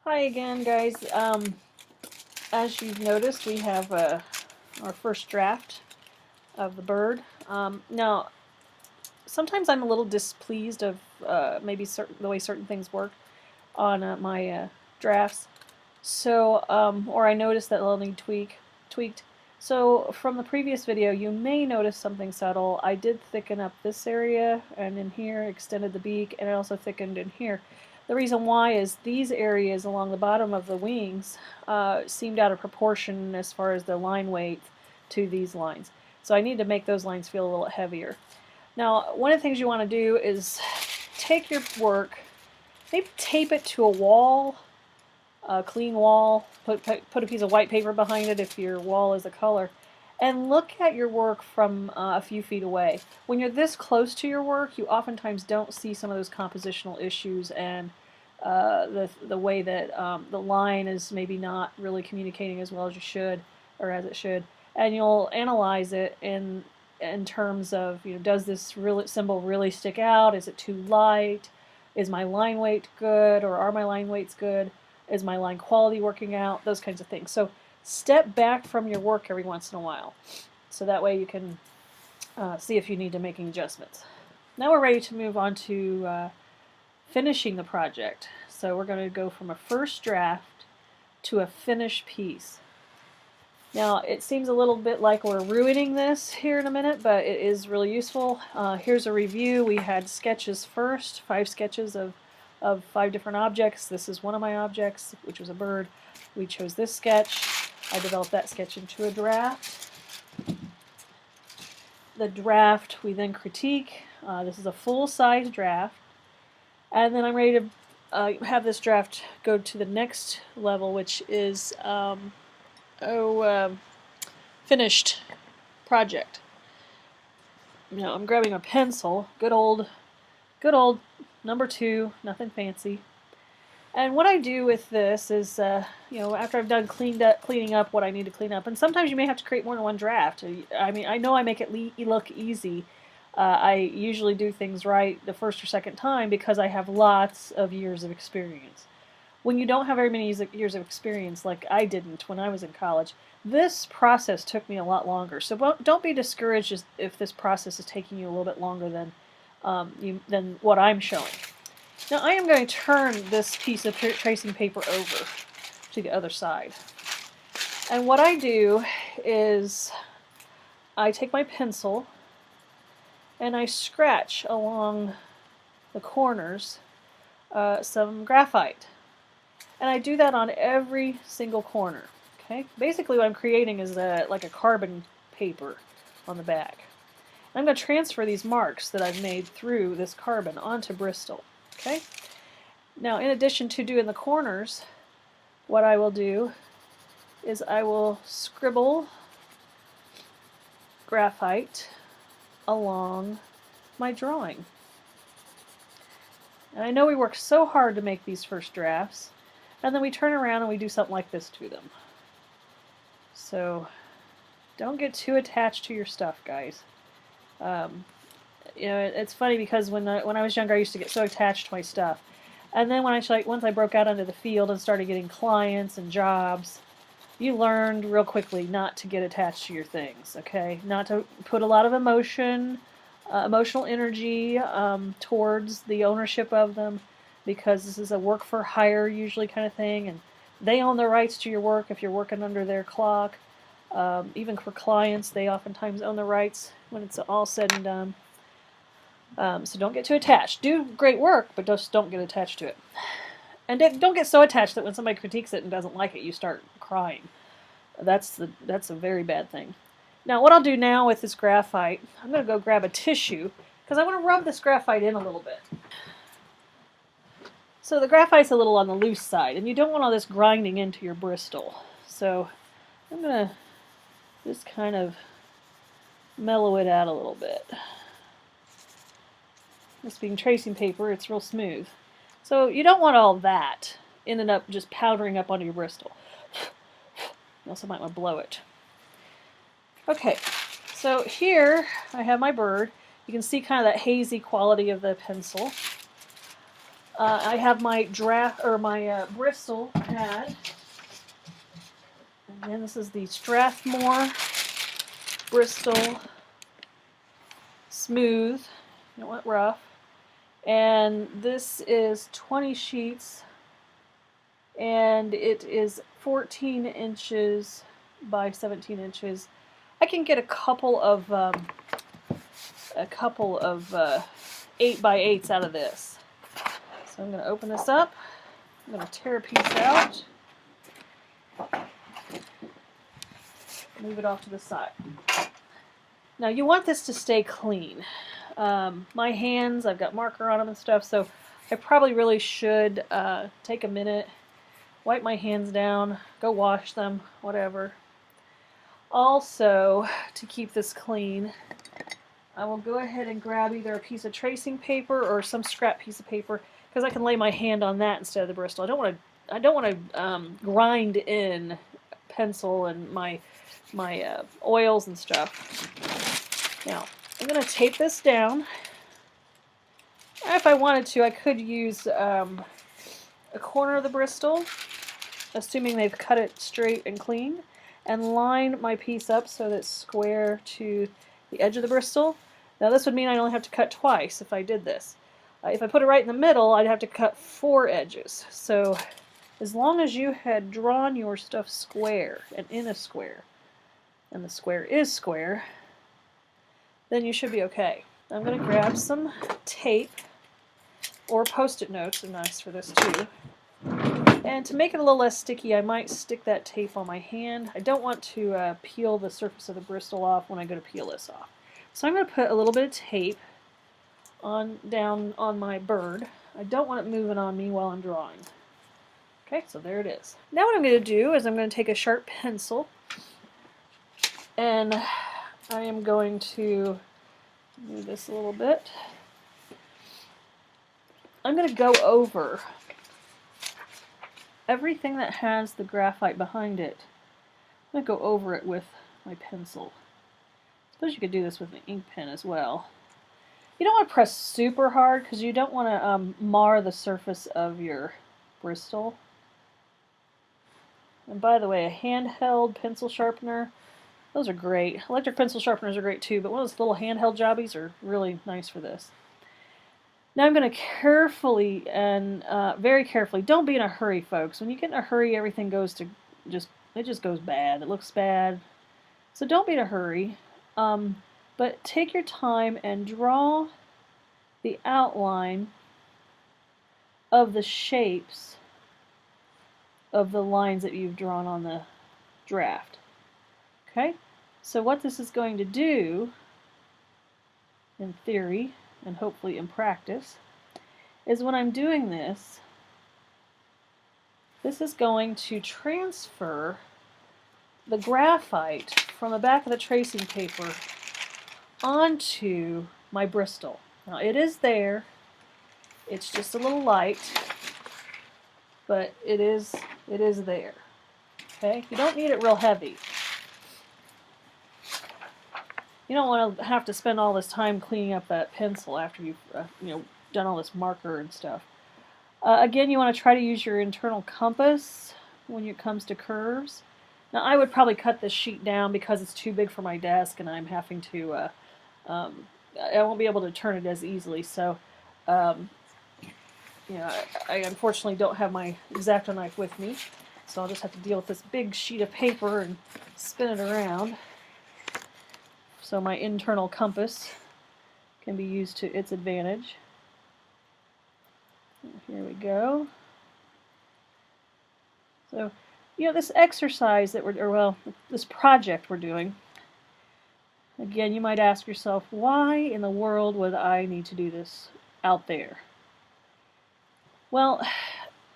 Hi again, guys. As you've noticed, we have our first draft of the bird. Now, sometimes I'm a little displeased of maybe the way certain things work on my drafts. So, or I noticed that they'll need tweaked. So, from the previous video, you may notice something subtle. I did thicken up this area and in here, extended the beak, and I also thickened in here. The reason why is these areas along the bottom of the wings seemed out of proportion as far as the line weight to these lines. So I need to make those lines feel a little heavier. Now, one of the things you want to do is take your work, maybe tape it to a wall, a clean wall, put a piece of white paper behind it if your wall is a color, and look at your work from a few feet away. When you're this close to your work, you oftentimes don't see some of those compositional issues and the way that the line is maybe not really communicating as well as you should or as it should, and you'll analyze it in terms of, does this symbol really stick out? Is it too light? Is my line weight good, or are my line weights good? Is my line quality working out? Those kinds of things. So step back from your work every once in a while, so that way you can see if you need to make any adjustments. Now we're ready to move on to finishing the project. So we're going to go from a first draft to a finished piece. Now it seems a little bit like we're ruining this here in a minute, but it is really useful. Here's a review. We had sketches first, 5 sketches of 5 different objects. This is one of my objects, which was a bird. We chose this sketch. I developed that sketch into a draft. The draft we then critique. This is a full-size draft. And then I'm ready to have this draft go to the next level, which is finished project. I'm grabbing a pencil, good old number 2, nothing fancy. And what I do with this is, after I've done cleaning up what I need to clean up, and sometimes you may have to create more than one draft. I mean, I know I make it look easy. I usually do things right the first or second time because I have lots of years of experience. When you don't have very many years of experience, like I didn't when I was in college, this process took me a lot longer. So don't be discouraged if this process is taking you a little bit longer than what I'm showing. Now I am going to turn this piece of tracing paper over to the other side. And what I do is I take my pencil and I scratch along the corners some graphite. And I do that on every single corner. Okay? Basically what I'm creating is like a carbon paper on the back. I'm going to transfer these marks that I've made through this carbon onto Bristol. Okay? Now, in addition to doing the corners, what I will do is I will scribble graphite along my drawing. And I know we worked so hard to make these first drafts, and then we turn around and we do something like this to them. So don't get too attached to your stuff, guys. It's funny because when I was younger, I used to get so attached to my stuff, and then once I broke out into the field and started getting clients and jobs, you learned real quickly not to get attached to your things. Okay, not to put a lot of emotional energy towards the ownership of them, because this is a work for hire usually kind of thing, and they own the rights to your work if you're working under their clock. Even for clients, they oftentimes own the rights when it's all said and done. So don't get too attached. Do great work, but just don't get attached to it. And don't get so attached that when somebody critiques it and doesn't like it, you start crying. That's a very bad thing. Now what I'll do now with this graphite, I'm going to go grab a tissue, because I want to rub this graphite in a little bit. So the graphite's a little on the loose side, and you don't want all this grinding into your Bristol. So I'm going to just kind of mellow it out a little bit. This being tracing paper, it's real smooth. So you don't want all that ending up just powdering up onto your Bristol. You also might want to blow it. Okay, so here I have my bird. You can see kind of that hazy quality of the pencil. I have my draft or my Bristol pad. Again, this is the Strathmore Bristol Smooth. It went rough. And this is 20 sheets, and it is 14 inches by 17 inches. I can get a couple of 8x8s out of this. So I'm going to open this up. I'm going to tear a piece out. Move it off to the side. Now you want this to stay clean. My hands, I've got marker on them and stuff, so I probably really should take a minute, wipe my hands down, go wash them, whatever. Also, to keep this clean, I will go ahead and grab either a piece of tracing paper or some scrap piece of paper, because I can lay my hand on that instead of the Bristol. I don't want to grind in pencil and my oils and stuff. Now, I'm going to tape this down. If I wanted to, I could use a corner of the Bristol, assuming they've cut it straight and clean, and line my piece up so that it's square to the edge of the Bristol. Now this would mean I'd only have to cut twice if I did this. If I put it right in the middle, I'd have to cut 4 edges. So as long as you had drawn your stuff square and in a square, and the square is square, then you should be okay. I'm going to grab some tape, or post-it notes are nice for this too. And to make it a little less sticky, I might stick that tape on my hand. I don't want to peel the surface of the Bristol off when I go to peel this off. So I'm going to put a little bit of tape down on my bird. I don't want it moving on me while I'm drawing. Okay, so there it is. Now what I'm going to do is I'm going to take a sharp pencil, and I am going to move this a little bit. I'm going to go over everything that has the graphite behind it. I'm going to go over it with my pencil. I suppose you could do this with an ink pen as well. You don't want to press super hard because you don't want to mar the surface of your Bristol. And by the way, a handheld pencil sharpener, those are great. Electric pencil sharpeners are great too, but one of those little handheld jobbies are really nice for this. Now I'm going to carefully and very carefully, don't be in a hurry, folks. When you get in a hurry, everything goes to it just goes bad. It looks bad. So don't be in a hurry, but take your time and draw the outline of the shapes of the lines that you've drawn on the draft. Okay? So what this is going to do, in theory, and hopefully in practice, is when I'm doing this, this is going to transfer the graphite from the back of the tracing paper onto my Bristol. Now it is there, it's just a little light, but it is there. Okay? You don't need it real heavy. You don't want to have to spend all this time cleaning up that pencil after you've done all this marker and stuff. Again, you want to try to use your internal compass when it comes to curves. Now, I would probably cut this sheet down because it's too big for my desk, and I'm having to. I won't be able to turn it as easily. So, I unfortunately don't have my X-Acto knife with me, so I'll just have to deal with this big sheet of paper and spin it around. So my internal compass can be used to its advantage. Here we go. So, this exercise that this project we're doing, again, you might ask yourself, why in the world would I need to do this out there? Well,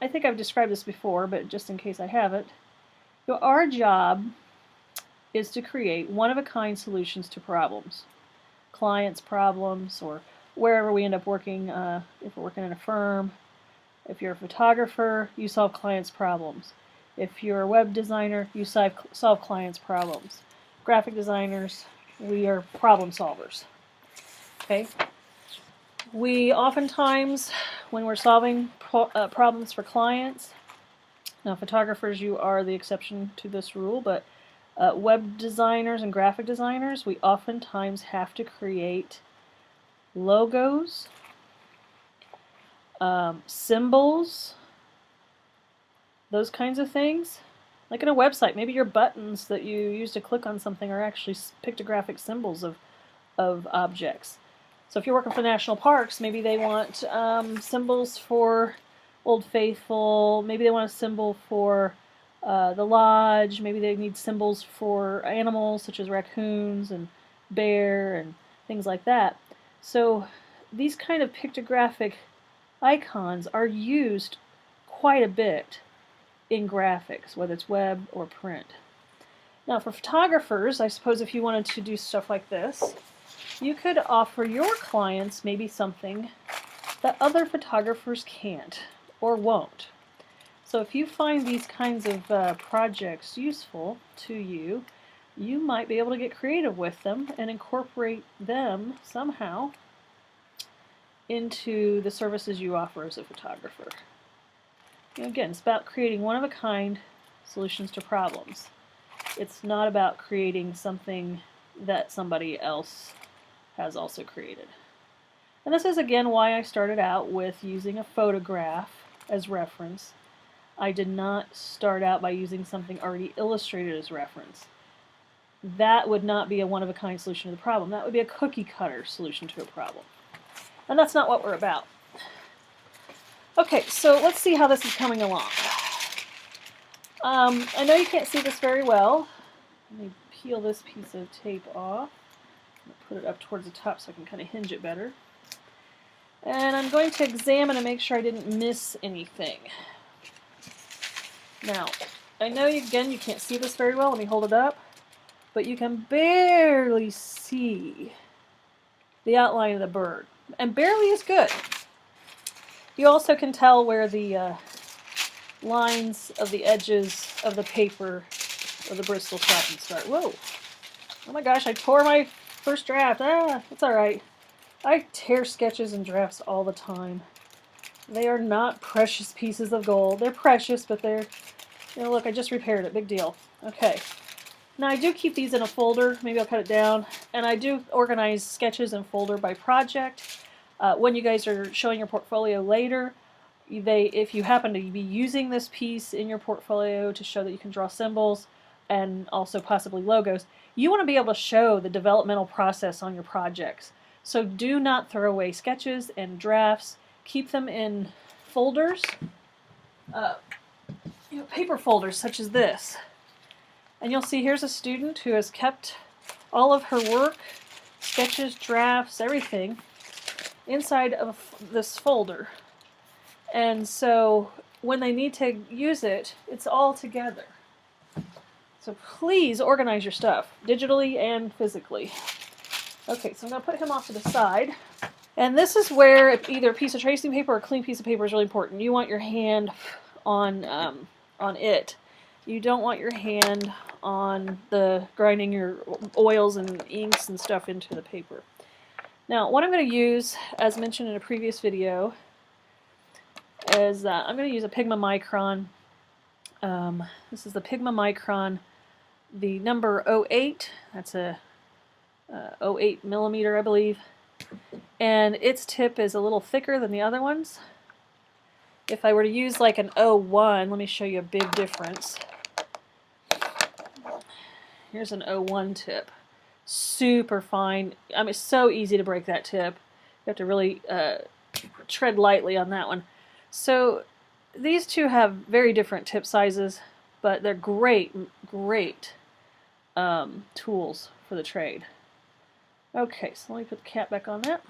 I think I've described this before, but just in case I haven't, our job is to create one-of-a-kind solutions to problems. Clients' problems, or wherever we end up working, if we're working in a firm. If you're a photographer, you solve clients' problems. If you're a web designer, you solve clients' problems. Graphic designers, we are problem solvers. Okay? We oftentimes, when we're solving problems for clients, now photographers, you are the exception to this rule, but web designers and graphic designers, we oftentimes have to create logos, symbols, those kinds of things. Like in a website, maybe your buttons that you use to click on something are actually pictographic symbols of objects. So if you're working for national parks, maybe they want symbols for Old Faithful, maybe they want a symbol for the lodge, maybe they need symbols for animals such as raccoons and bear and things like that. So these kind of pictographic icons are used quite a bit in graphics, whether it's web or print. Now for photographers, I suppose if you wanted to do stuff like this, you could offer your clients maybe something that other photographers can't or won't. So if you find these kinds of projects useful to you, you might be able to get creative with them and incorporate them somehow into the services you offer as a photographer. Again, it's about creating one-of-a-kind solutions to problems. It's not about creating something that somebody else has also created. And this is again why I started out with using a photograph as reference. I did not start out by using something already illustrated as reference. That would not be a one-of-a-kind solution to the problem. That would be a cookie-cutter solution to a problem. And that's not what we're about. Okay, so let's see how this is coming along. I know you can't see this very well. Let me peel this piece of tape off. Put it up towards the top so I can kind of hinge it better. And I'm going to examine and make sure I didn't miss anything. Now, I know again you can't see this very well. Let me hold it up. But you can barely see the outline of the bird. And barely is good. You also can tell where the lines of the edges of the paper or the Bristol stop and start. Whoa! Oh my gosh, I tore my first draft. Ah, it's alright. I tear sketches and drafts all the time. They are not precious pieces of gold. They're precious, but they're, you know, look, I just repaired it. Big deal. Okay. Now I do keep these in a folder. Maybe I'll cut it down. And I do organize sketches in folder by project. When you guys are showing your portfolio later, if you happen to be using this piece in your portfolio to show that you can draw symbols and also possibly logos, you want to be able to show the developmental process on your projects. So do not throw away sketches and drafts. Keep them in folders, paper folders such as this. And you'll see here's a student who has kept all of her work, sketches, drafts, everything, inside of this folder. And so when they need to use it, it's all together. So please organize your stuff, digitally and physically. Okay, so I'm going to put him off to the side. And this is where either a piece of tracing paper or a clean piece of paper is really important. You want your hand on it. You don't want your hand on the grinding your oils and inks and stuff into the paper. Now, what I'm going to use, as mentioned in a previous video, is I'm going to use a Pigma Micron. This is the Pigma Micron, the number 08. That's a 08 millimeter, I believe. And its tip is a little thicker than the other ones. If I were to use like an 01, let me show you a big difference. Here's an 01 tip. Super fine. I mean, it's so easy to break that tip. You have to really tread lightly on that one. So these two have very different tip sizes, but they're great tools for the trade. Okay, so let me put the cap back on that.